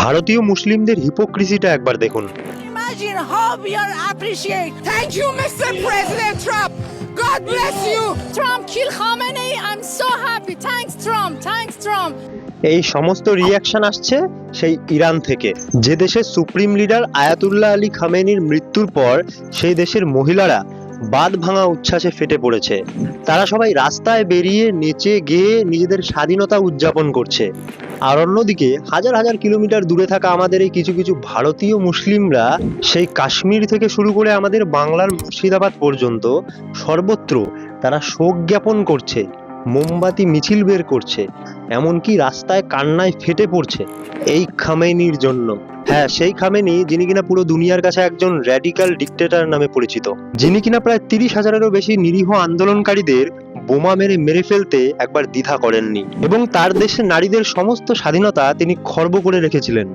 ভারতীয় মুসলিমদের হিপোক্রিসিটা একবার দেখুন। Imagine how we are appreciate. Thank you, Mr. President Trump. God bless you. Trump kill Khamenei. I'm so happy. Thanks, Trump. Thanks, Trump. এই সমস্ত reaction আসছে সেই ইরান থেকে, যে দেশের সুপ্রিম লিডার আয়াতুল্লাহ আলী খামেনির মৃত্যুর পর সেই দেশের মহিলারা বাঁধ ভাঙা উচ্ছ্বাসে ফেটে পড়েছে। তারা সবাই রাস্তায় বেরিয়ে নেচে গেয়ে নিজেদের স্বাধীনতা উদযাপন করছে। আর অন্যদিকে হাজার হাজার কিলোমিটার দূরে থাকা আমাদের এই কিছু কিছু ভারতীয় মুসলিমরা সেই কাশ্মীর থেকে শুরু করে আমাদের বাংলার মুর্শিদাবাদ পর্যন্ত সর্বত্র তারা শোক জ্ঞাপন করছে, মোমবাতি মিছিল বের করছে, এমনকি রাস্তায় কান্নায় ফেটে পড়ছে এই খামেনির জন্য। হ্যাঁ, সেই খামেনি যিনি কিনা পুরো দুনিয়ার কাছে একজন র্যাডিক্যাল ডিক্টেটর নামে পরিচিত, যিনি কিনা প্রায় 30,000-এরও বেশি নিরীহ আন্দোলনকারীদের বোমা মেরে ফেলতে একবার দ্বিধা করেননি এবং তার দেশের নারীদের সমস্ত স্বাধীনতা তিনি খর্ব করে রেখেছিলেন।